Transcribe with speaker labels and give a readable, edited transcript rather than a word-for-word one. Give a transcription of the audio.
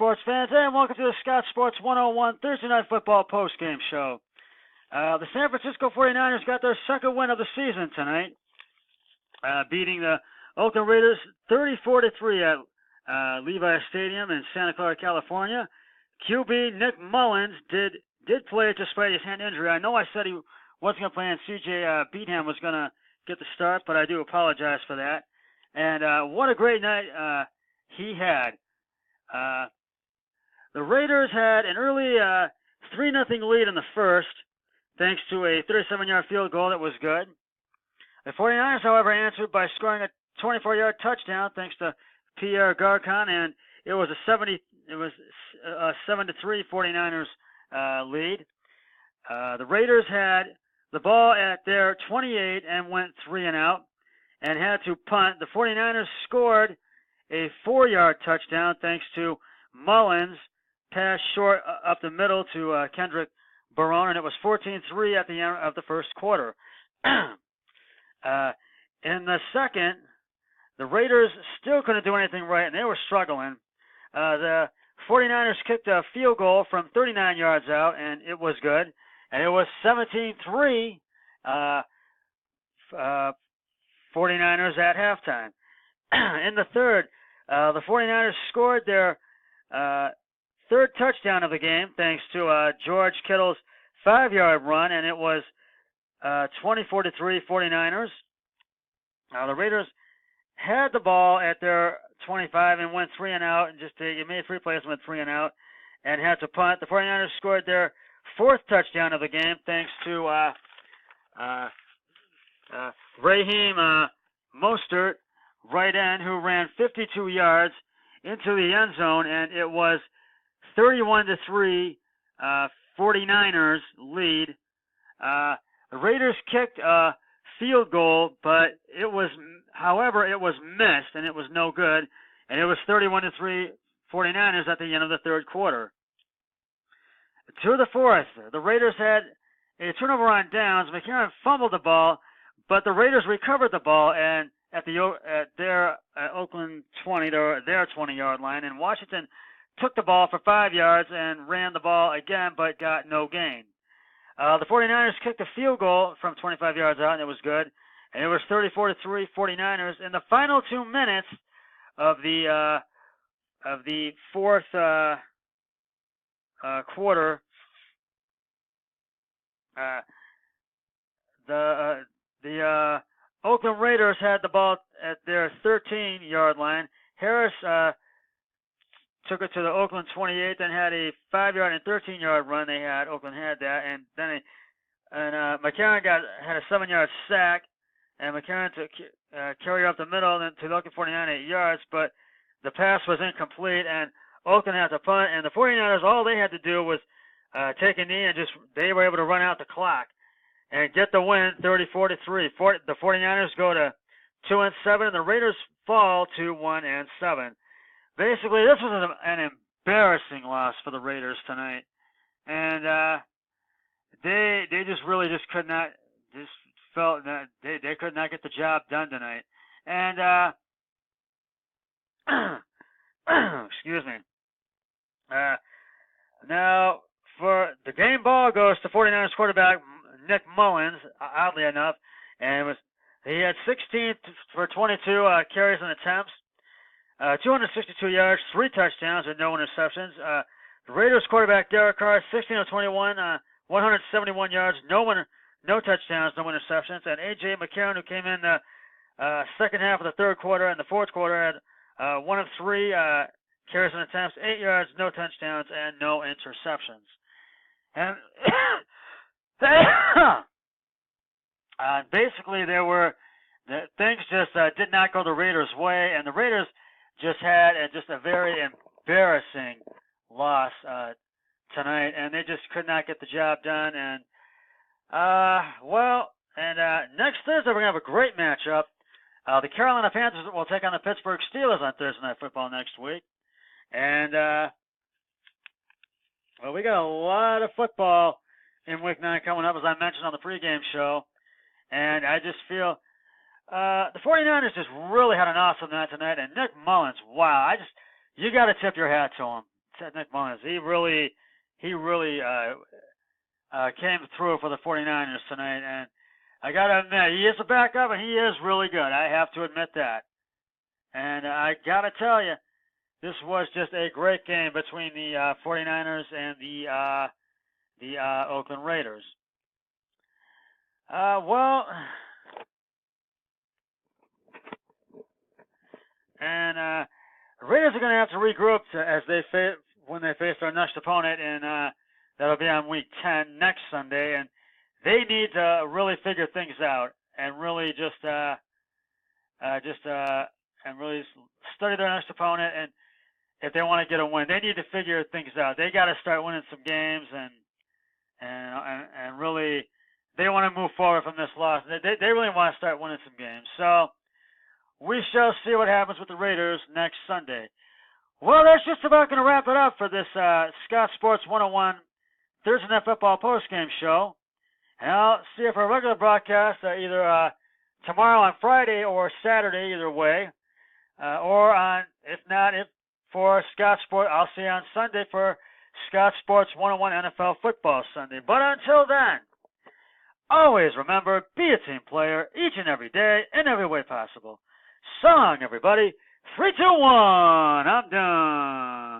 Speaker 1: sports fans, and welcome to the Scott Sports 101 Thursday Night Football postgame show. The San Francisco 49ers got their second win of the season tonight, beating the Oakland Raiders 34-3 at Levi Stadium in Santa Clara, California. QB Nick Mullins did play despite his hand injury. I know I said he wasn't going to play and CJ Beatham was going to get the start, but I do apologize for that. And what a great night he had. The Raiders had an early 3-0 lead in the first, thanks to a 37-yard field goal that was good. The 49ers, however, answered by scoring a 24-yard touchdown, thanks to Pierre Garcon, and it was a 7-3 49ers lead. The Raiders had the ball at their 28 and went 3 and out, and had to punt. The 49ers scored a 4-yard touchdown thanks to Mullins' pass short up the middle to Kendrick Barone, and it was 14-3 at the end of the first quarter. In the second, the Raiders still couldn't do anything right, and they were struggling. The 49ers kicked a field goal from 39 yards out, and it was good. And it was 17-3 49ers at halftime. In the third, the 49ers scored their third touchdown of the game thanks to George Kittle's 5-yard run, and it was 24-3 49ers. The Raiders had the ball at their 25 and went 3 and out, and you made 3 plays and went 3 and out, and had to punt. The 49ers scored their fourth touchdown of the game thanks to Raheem Mostert, right end, who ran 52 yards into the end zone, and it was 31-3 49ers lead. The Raiders kicked a field goal, but it was missed, and it was no good, and it was 31-3 49ers at the end of the third quarter. To the fourth, the Raiders had a turnover on downs. McCarron fumbled the ball, but the Raiders recovered the ball and at their Oakland 20, their 20-yard line, and Washington took the ball for 5 yards and ran the ball again, but got no gain. The 49ers kicked a field goal from 25 yards out, and it was good. And it was 34-3 49ers in the final 2 minutes of the fourth quarter. The Oakland Raiders had the ball at their 13-yard line. Harris took it to the Oakland 28, then had a 5-yard and 13-yard run. Oakland had that, and then McCarron had a 7-yard sack, and McCarron took carry up the middle and then to the Oakland 49 8 yards, but the pass was incomplete, and Oakland had to punt, and the 49ers, all they had to do was take a knee, and they were able to run out the clock and get the win 34-3. The 49ers go to 2-7, and the Raiders fall to 1-7. Basically, this was an embarrassing loss for the Raiders tonight, and they could not felt that they could not get the job done tonight. And excuse me. Now, for the game ball goes to 49ers quarterback Nick Mullins, oddly enough, and he had 16 for 22 carries and attempts, 262 yards, 3 touchdowns, and no interceptions. The Raiders quarterback Derek Carr, 16 of 21, 171 yards, no touchdowns, no interceptions, and A.J. McCarron, who came in the second half of the third quarter and the fourth quarter, had 1 of 3 carries and attempts, 8 yards, no touchdowns, and no interceptions. And basically, things just did not go the Raiders' way, and the Raiders just had a very embarrassing loss tonight, and they just could not get the job done. And next Thursday we're gonna have a great matchup. The Carolina Panthers will take on the Pittsburgh Steelers on Thursday Night Football next week, and we got a lot of football in Week 9 coming up, as I mentioned on the pregame show, and I just feel the 49ers just really had an awesome night tonight, and Nick Mullins, wow, you got to tip your hat to him upset Nick Mullins. He really came through for the 49ers tonight, and I got to admit, he is a backup, and he is really good. I have to admit that. And I got to tell you, this was just a great game between the 49ers and the Oakland Raiders. Raiders are going to have to regroup when they face their next opponent, and that'll be on Week 10 next Sunday. And they need to really figure things out and really just really study their next opponent. And if they want to get a win, they need to figure things out. They got to start winning some games, and really they want to move forward from this loss. They really want to start winning some games. So we shall see what happens with the Raiders next Sunday. Well, that's just about going to wrap it up for this Scott Sports 101 Thursday Night Football postgame show. And I'll see you for a regular broadcast either tomorrow on Friday or Saturday, either way. If for Scott Sports, I'll see you on Sunday for Scott Sports 101 NFL Football Sunday. But until then, always remember, be a team player each and every day in every way possible. So long, everybody. 3, 2, 1. I'm done.